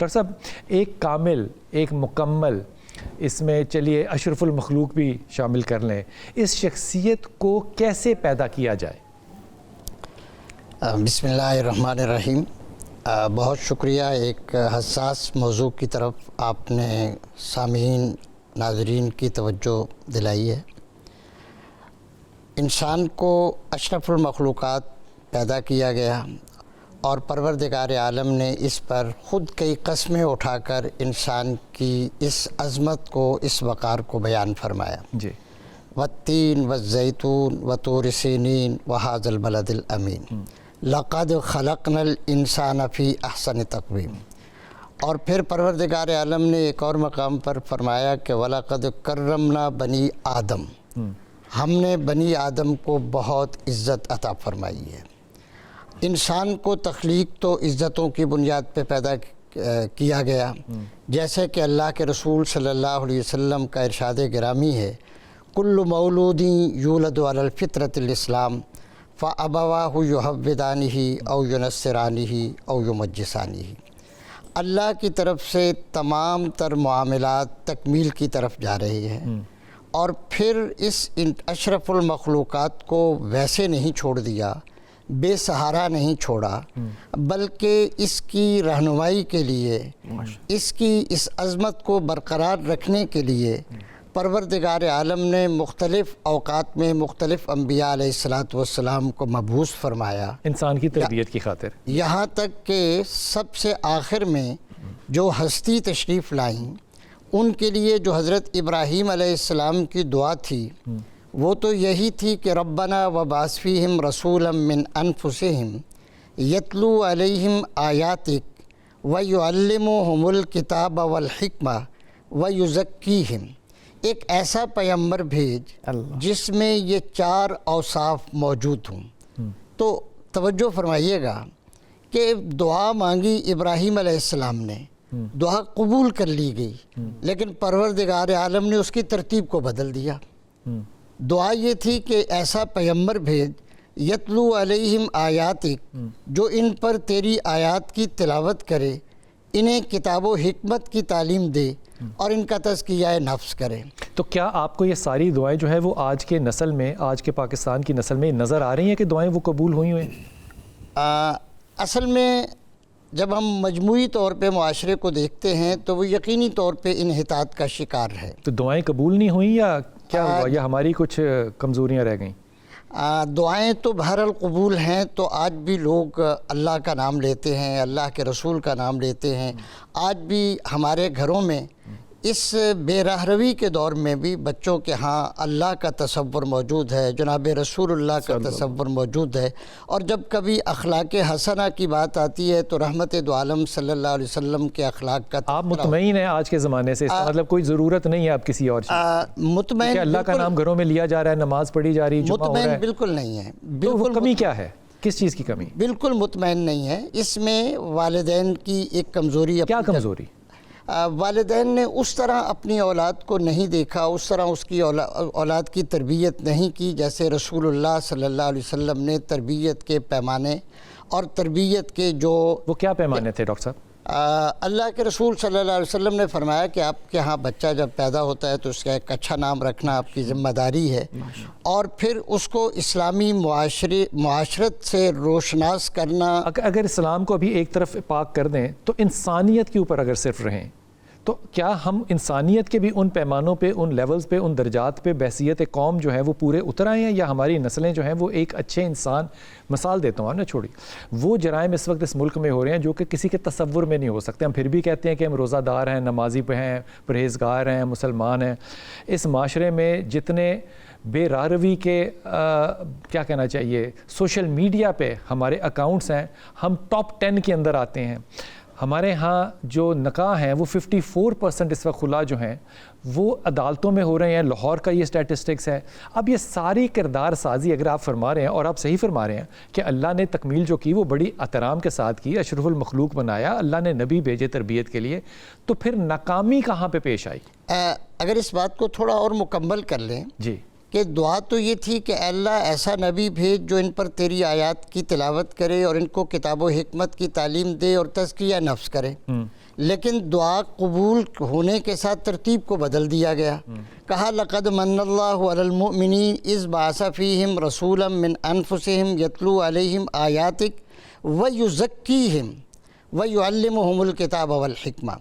Doctor صاحب ایک کامل، ایک مکمل، اس میں چلیے اشرف المخلوق بھی شامل کر لیں، اس شخصیت کو کیسے پیدا کیا جائے؟ بسم اللہ الرحمن الرحیم۔ بہت شکریہ، ایک حساس موضوع کی طرف آپ نے سامعین ناظرین کی توجہ دلائی ہے۔ انسان کو اشرف المخلوقات پیدا کیا گیا اور پروردگار عالم نے اس پر خود کئی قسمیں اٹھا کر انسان کی اس عظمت کو، اس وقار کو بیان فرمایا۔ جی۔ والتین والزیتون وطور سینین وہذا البلد الامین لقد خلقنا الانسان فی احسن تقویم۔ اور پھر پروردگار عالم نے ایک اور مقام پر فرمایا کہ وَلَقَدْ كَرَّمْنَا بنی آدم، ہم نے بنی آدم کو بہت عزت عطا فرمائی ہے۔ انسان کو تخلیق تو عزتوں کی بنیاد پہ پیدا کیا گیا، جیسے کہ اللہ کے رسول صلی اللہ علیہ وسلم کا ارشاد گرامی ہے، کل مولود یولد علی الفطرۃ الاسلام فابواہ یحودانہ او ینصرانہ او یمجسانہ۔ اللہ کی طرف سے تمام تر معاملات تکمیل کی طرف جا رہے ہیں، اور پھر اس اشرف المخلوقات کو ویسے نہیں چھوڑ دیا، بے سہارا نہیں چھوڑا، بلکہ اس کی رہنمائی کے لیے، اس کی اس عظمت کو برقرار رکھنے کے لیے پروردگار عالم نے مختلف اوقات میں مختلف انبیاء علیہ السلام کو مبعوث فرمایا انسان کی تربیت کی خاطر، یہاں تک کہ سب سے آخر میں جو ہستی تشریف لائیں ان کے لیے جو حضرت ابراہیم علیہ السلام کی دعا تھی وہ تو یہی تھی کہ ربنا وبعث فیہم رسولا من انفسہم یتلو علیہم آیاتک ویعلمہم الکتاب والحکمہ ویزکیہم۔ ایک ایسا پیغمبر بھیج جس میں یہ چار اوصاف موجود ہوں۔ تو توجہ فرمائیے گا کہ دعا مانگی ابراہیم علیہ السلام نے، دعا قبول کر لی گئی، لیکن پروردگار عالم نے اس کی ترتیب کو بدل دیا۔ دعا یہ تھی کہ ایسا پیغمبر بھیج یتلو علیہم آیاتک، جو ان پر تیری آیات کی تلاوت کرے، انہیں کتاب و حکمت کی تعلیم دے اور ان کا تزکیہ نفس کرے۔ تو کیا آپ کو یہ ساری دعائیں جو ہیں وہ آج کے نسل میں، آج کے پاکستان کی نسل میں نظر آ رہی ہیں کہ دعائیں وہ قبول ہوئی ہوئیں؟ اصل میں جب ہم مجموعی طور پہ معاشرے کو دیکھتے ہیں تو وہ یقینی طور پہ انحطاط کا شکار ہے۔ تو دعائیں قبول نہیں ہوئیں یا کیا ہوا، یا ہماری کچھ کمزوریاں رہ گئیں؟ دعائیں تو بہرحال قبول ہیں، تو آج بھی لوگ اللہ کا نام لیتے ہیں، اللہ کے رسول کا نام لیتے ہیں۔ آج بھی ہمارے گھروں میں اس بے رہروی کے دور میں بھی بچوں کے ہاں اللہ کا تصور موجود ہے، جناب رسول اللہ کا تصور موجود ہے، اور جب کبھی اخلاق حسنہ کی بات آتی ہے تو رحمت دو عالم صلی اللہ علیہ وسلم کے اخلاق کا آپ مطمئن ہیں آج کے زمانے سے؟ اس کا مطلب کوئی ضرورت نہیں ہے آپ کسی اور چیز مطمئن، کہ اللہ کا نام گھروں میں لیا جا رہا ہے، نماز پڑھی جا رہی ہے، جمعہ ہو رہا ہے؟ مطمئن بالکل نہیں ہے۔ تو وہ کمی کیا ہے؟ کس چیز کی کمی؟ بالکل مطمئن نہیں ہے۔ اس میں والدین کی ایک کمزوری، کیا کمزوری؟ والدین نے اس طرح اپنی اولاد کو نہیں دیکھا، اس طرح اس کی اولاد کی تربیت نہیں کی جیسے رسول اللہ صلی اللہ علیہ وسلم نے تربیت کے پیمانے اور تربیت کے جو وہ کیا پیمانے تھے ڈاکٹر صاحب؟ اللہ کے رسول صلی اللہ علیہ وسلم نے فرمایا کہ آپ کے ہاں بچہ جب پیدا ہوتا ہے تو اس کا ایک اچھا نام رکھنا آپ کی ذمہ داری ہے، اور پھر اس کو اسلامی معاشرت سے روشناس کرنا۔ اگر اسلام کو بھی ایک طرف پاک کر دیں تو انسانیت کے اوپر اگر صرف رہیں تو کیا ہم انسانیت کے بھی ان پیمانوں پہ، ان لیولز پہ، ان درجات پہ بحیثیت قوم جو ہے وہ پورے اتر آئے ہیں، یا ہماری نسلیں جو ہیں وہ ایک اچھے انسان، مثال دیتا ہوں آپ نے چھوڑی، وہ جرائم اس وقت اس ملک میں ہو رہے ہیں جو کہ کسی کے تصور میں نہیں ہو سکتے۔ ہم پھر بھی کہتے ہیں کہ ہم روزہ دار ہیں، نمازی پہ ہیں، پرہیزگار ہیں، مسلمان ہیں۔ اس معاشرے میں جتنے بے راہروی کے کیا کہنا چاہیے، سوشل میڈیا پہ ہمارے اکاؤنٹس ہیں، ہم ٹاپ 10 کے اندر آتے ہیں۔ ہمارے ہاں جو نکاح ہیں وہ 54% اس وقت خلا جو ہیں وہ عدالتوں میں ہو رہے ہیں، لاہور کا یہ سٹیٹسٹکس ہے۔ اب یہ ساری کردار سازی اگر آپ فرما رہے ہیں، اور آپ صحیح فرما رہے ہیں کہ اللہ نے تکمیل جو کی وہ بڑی احترام کے ساتھ کی، اشرف المخلوق بنایا، اللہ نے نبی بھیجے تربیت کے لیے، تو پھر ناکامی کہاں پہ پیش آئی؟ اگر اس بات کو تھوڑا اور مکمل کر لیں جی، کہ دعا تو یہ تھی کہ اللہ ایسا نبی بھیج جو ان پر تیری آیات کی تلاوت کرے اور ان کو کتاب و حکمت کی تعلیم دے اور تزکیہ نفس کرے، لیکن دعا قبول ہونے کے ساتھ ترتیب کو بدل دیا گیا. کہا لقد من اللہ علی المؤمنین اذ بعث فیہم رسولا من انفسہم یتلو علیہم آیاتک ویزکیہم ویعلمہم الکتاب والحکمہ.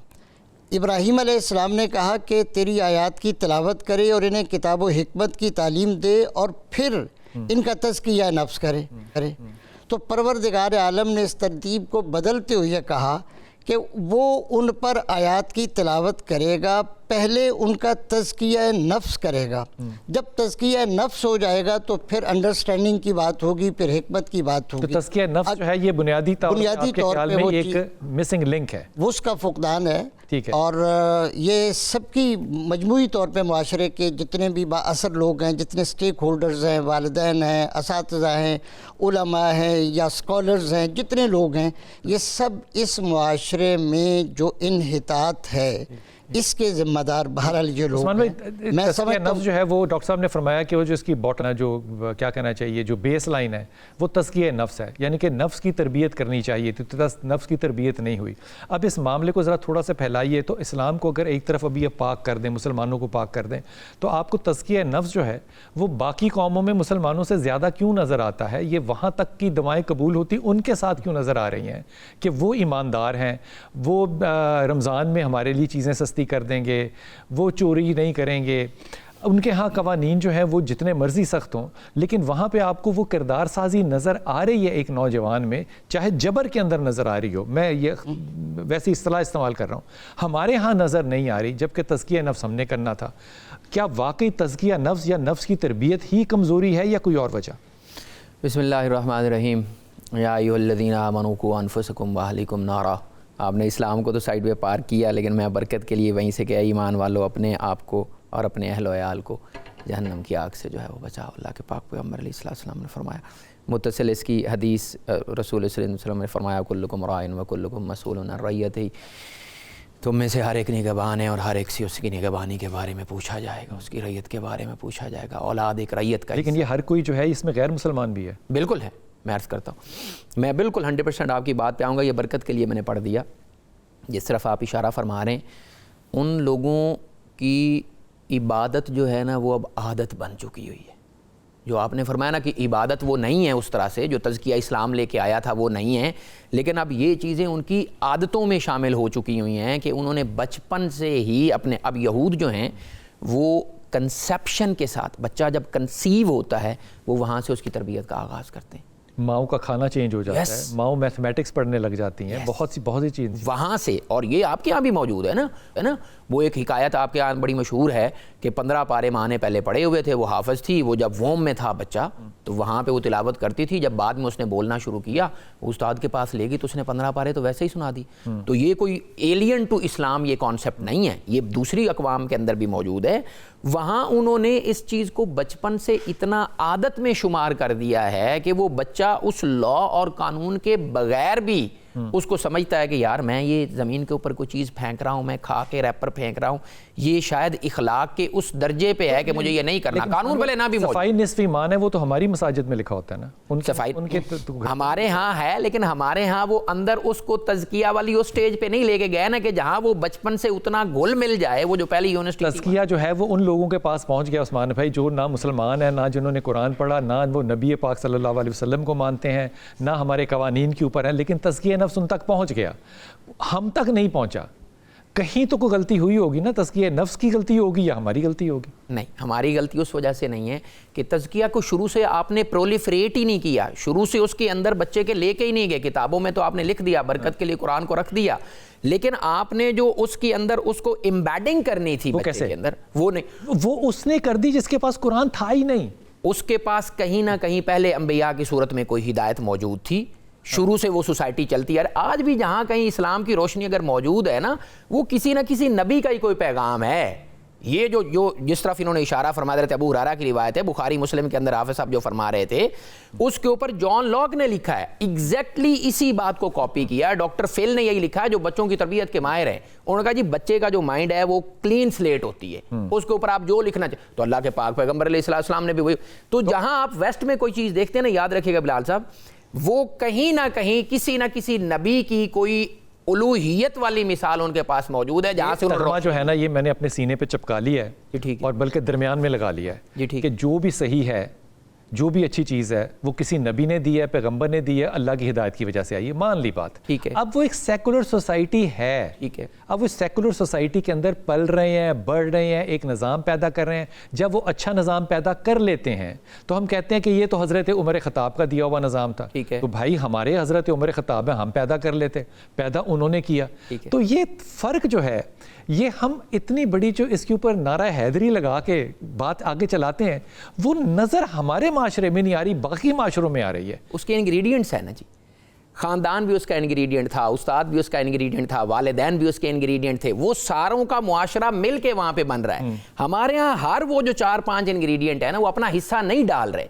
ابراہیم علیہ السلام نے کہا کہ تیری آیات کی تلاوت کرے اور انہیں کتاب و حکمت کی تعلیم دے اور پھر ان کا تزکیہ نفس کرے. تو پروردگار عالم نے اس ترتیب کو بدلتے ہوئے کہا کہ وہ ان پر آیات کی تلاوت کرے گا، پہلے ان کا تزکیہ نفس کرے گا. جب تزکیہ نفس ہو جائے گا تو پھر انڈرسٹینڈنگ کی بات ہوگی، پھر حکمت کی بات ہوگی. تو تزکیہ نفس جو ہے یہ بنیادی طور پہ وہ ایک مسنگ لنک ہے، وہ اس کا فقدان ہے. ٹھیک ہے. اور یہ سب کی مجموعی طور پہ معاشرے کے جتنے بھی با اثر لوگ ہیں، جتنے سٹیک ہولڈرز ہیں، والدین ہیں، اساتذہ ہیں، علماء ہیں یا اسکالرز ہیں، جتنے لوگ ہیں، یہ سب اس معاشرے میں جو انحطاط ہے اس کے ذمہ دار بہرحال یہ لوگ ہیں. میں تزکیہ نفس جو ہے وہ ڈاکٹر صاحب نے فرمایا کہ وہ جو اس کی باٹم ہے، جو کیا کہنا چاہیے، جو بیس لائن ہے وہ تزکیہ نفس ہے، یعنی کہ نفس کی تربیت کرنی چاہیے تھی، نفس کی تربیت نہیں ہوئی. اب اس معاملے کو ذرا تھوڑا سا پھیلائیے. تو اسلام کو اگر ایک طرف ابھی پاک کر دیں، مسلمانوں کو پاک کر دیں، تو آپ کو تزکیہ نفس جو ہے وہ باقی قوموں میں مسلمانوں سے زیادہ کیوں نظر آتا ہے؟ یہ وہاں تک کی دعائیں قبول ہوتی ان کے ساتھ کیوں نظر آ رہی ہیں کہ وہ ایماندار ہیں، وہ رمضان میں ہمارے لیے چیزیں سستی کر دیں گے، وہ چوری نہیں کریں گے. ان کے ہاں قوانین جو ہیں وہ جتنے مرضی سخت ہوں، لیکن وہاں پہ آپ کو وہ کردار سازی نظر آ رہی ہے ایک نوجوان میں، چاہے جبر کے اندر نظر آ رہی ہو. میں یہ ویسی اصطلاح استعمال کر رہا ہوں. ہمارے ہاں نظر نہیں آ رہی، جبکہ تزکیہ نفس ہم نے کرنا تھا. کیا واقعی تزکیہ نفس یا نفس کی تربیت ہی کمزوری ہے یا کوئی اور وجہ؟ بسم اللہ الرحمن الرحیم. یا ایھا الذین آمنوا قوا انفسکم واہلیکم نارا. آپ نے اسلام کو تو سائڈ پہ پار کیا، لیکن میں برکت کے لیے وہیں سے کہ ایمان والو اپنے آپ کو اور اپنے اہل و عیال کو جہنم کی آگ سے جو ہے وہ بچاؤ. اللہ کے پاک پیغمبر علیہ السلام نے فرمایا. متصل اس کی حدیث رسول صلی اللہ علیہ وسلم نے فرمایا کلکم راعٍ وکلکم مسئول عن رعیتہ. تم میں سے ہر ایک نگہبان ہے اور ہر ایک سے اس کی نگہبانی کے بارے میں پوچھا جائے گا، اس کی رعیت کے بارے میں پوچھا جائے گا. اولاد ایک رعیت کا. لیکن یہ ہر کوئی جو ہے اس میں غیر مسلمان بھی ہے. بالکل ہے. میں عرض کرتا ہوں، میں بالکل 100% آپ کی بات پہ آؤں گا. یہ برکت کے لیے میں نے پڑھ دیا. جس طرف آپ اشارہ فرما رہے ہیں، ان لوگوں کی عبادت جو ہے نا وہ اب عادت بن چکی ہوئی ہے. جو آپ نے فرمایا نا کہ عبادت وہ نہیں ہے اس طرح سے جو تزکیہ اسلام لے کے آیا تھا، وہ نہیں ہے، لیکن اب یہ چیزیں ان کی عادتوں میں شامل ہو چکی ہوئی ہیں کہ انہوں نے بچپن سے ہی اپنے. اب یہود جو ہیں وہ کنسیپشن کے ساتھ، بچہ جب کنسیو ہوتا ہے وہ وہاں سے اس کی تربیت کا آغاز کرتے ہیں. ماؤں کا کھانا چینج ہو جاتا ہے، ماؤں میتھمیٹکس پڑھنے لگ جاتی ہیں، بہت سی چیز وہاں سے. اور یہ آپ کے یہاں بھی موجود ہے نا. وہ ایک حکایت آپ کے یہاں بڑی مشہور ہے کہ 15 پارے ماں نے پہلے پڑھے ہوئے تھے، وہ حافظ تھی. وہ جب ووم میں تھا بچہ تو وہاں پہ وہ تلاوت کرتی تھی. جب بعد میں اس نے بولنا شروع کیا، استاد کے پاس لے گئی تو اس نے 15 پارے تو ویسے ہی سنا دی. تو یہ کوئی ایلین ٹو اسلام یہ کانسیپٹ نہیں ہے، یہ دوسری اقوام کے اندر بھی موجود ہے. وہاں انہوں نے اس چیز کو بچپن سے اتنا عادت میں شمار کر دیا ہے کہ وہ بچہ اس لا اور قانون کے بغیر بھی اس کو سمجھتا ہے کہ یار میں یہ زمین کے اوپر کوئی چیز پھینک رہا ہوں، میں کھا کے ریپر پھینک رہا ہوں، یہ شاید اخلاق کے اس درجے پہ ہے کہ مجھے یہ نہیں کرنا. قانون بھلے نہ بھی موجود. صفائی نصف ایمان ہے، وہ تو ہماری مساجد میں لکھا ہوتا ہے نا. صفائی ہمارے ہاں ہے، لیکن ہمارے ہاں وہ اندر اس کو تزکیہ والی اس سٹیج پہ نہیں لے کے گئے نا کہ جہاں وہ بچپن سے اتنا گھل مل جائے. وہ جو پہلی یونیورسٹی تزکیہ جو ہے وہ ان لوگوں کے پاس پہنچ گیا عثمان بھائی جو نہ مسلمان ہیں، نہ جنہوں نے قرآن پڑھا، نہ وہ نبی پاک صلی اللہ علیہ وسلم کو مانتے ہیں، نہ ہمارے قوانین کے اوپر ہیں، لیکن تزکیہ نفس ان تک پہنچ گیا. ہم تک نہیں پہنچا. کہیں تو کوئی غلطی ہوئی ہوگی نا. تزکیہ نفس کی غلطی ہوگی یا ہماری غلطی ہوگی؟ نہیں، ہماری غلطی اس وجہ سے نہیں ہے کہ تزکیہ کو شروع سے آپ نے پرولیفریٹ ہی نہیں کیا. شروع سے اس کے اندر بچے کے لے کے ہی نہیں گئے. کتابوں میں تو آپ نے لکھ دیا، برکت کے لیے قرآن کو رکھ دیا، لیکن آپ نے جو اس کے اندر اس کو امبیڈنگ کرنی تھی بچے کے اندر، وہ نہیں. وہ اس نے کر دی جس کے پاس قرآن تھا ہی نہیں. اس کے پاس کہیں نہ کہیں پہلے انبیاء کی صورت میں کوئی ہدایت موجود تھی. شروع سے وہ سوسائٹی چلتی ہے. آج بھی جہاں کہیں اسلام کی روشنی اگر موجود ہے نا، وہ کسی نہ کسی نبی کا ہی کوئی پیغام ہے. یہ جو جس طرف انہوں نے اشارہ فرما رہے تھے، ابو ہریرہ کی روایت ہے، بخاری مسلم کے اندر حافظ صاحب جو فرما رہے تھے، اس کے اوپر جان لاک نے لکھا ہے. ایگزیکٹلی اسی بات کو کاپی کیا. ڈاکٹر فل نے یہی لکھا ہے جو بچوں کی تربیت کے ماہر ہیں. انہوں نے کہا جی بچے کا جو مائنڈ ہے وہ کلین سلیٹ ہوتی ہے، اس کے اوپر آپ جو لکھنا چاہتے. تو اللہ کے پاک پیغمبر علیہ السلام نے بھی وہی. تو جہاں آپ ویسٹ میں کوئی چیز دیکھتے ہیں نا، یاد رکھیے گا بلال صاحب، وہ کہیں نہ کہیں کسی نہ کسی نبی کی کوئی الوہیت والی مثال ان کے پاس موجود ہے جہاں سے ترجمہ جو ہے نا یہ میں نے اپنے سینے پہ چپکا لیا ہے جی ٹھیک ہے اور بلکہ درمیان میں لگا لیا ہے جی ٹھیک کہ جو بھی صحیح ہے جو بھی اچھی چیز ہے وہ کسی نبی نے دی ہے, پیغمبر نے دی ہے, اللہ کی ہدایت کی وجہ سے آئی ہے, مان لی بات. ٹھیک ہے. اب وہ ایک سیکولر سوسائٹی ہے, ٹھیک ہے, اب وہ سیکولر سوسائٹی کے اندر پل رہے ہیں, بڑھ رہے ہیں, ایک نظام پیدا کر رہے ہیں. جب وہ اچھا نظام پیدا کر لیتے ہیں تو ہم کہتے ہیں کہ یہ تو حضرت عمر خطاب کا دیا ہوا نظام تھا. ٹھیک ہے. تو بھائی ہمارے حضرت عمر خطاب ہے, ہم پیدا کر لیتے, پیدا انہوں نے کیا. تو یہ فرق جو ہے یہ ہم اتنی بڑی جو اس کے اوپر نعرہ حیدری لگا کے بات آگے چلاتے ہیں وہ نظر ہمارے معاشرے میں نہیں آ رہی, باقی معاشروں میں آ رہی ہے. اس کے انگریڈینٹس ہیں نا جی, خاندان بھی اس کا انگریڈینٹ تھا, استاد بھی اس کا انگریڈینٹ تھا, والدین بھی اس کے انگریڈینٹ تھے, وہ ساروں کا معاشرہ مل کے وہاں پہ بن رہا ہے. ہمارے ہاں ہر وہ جو 4-5 انگریڈینٹ ہے نا وہ اپنا حصہ نہیں ڈال رہے,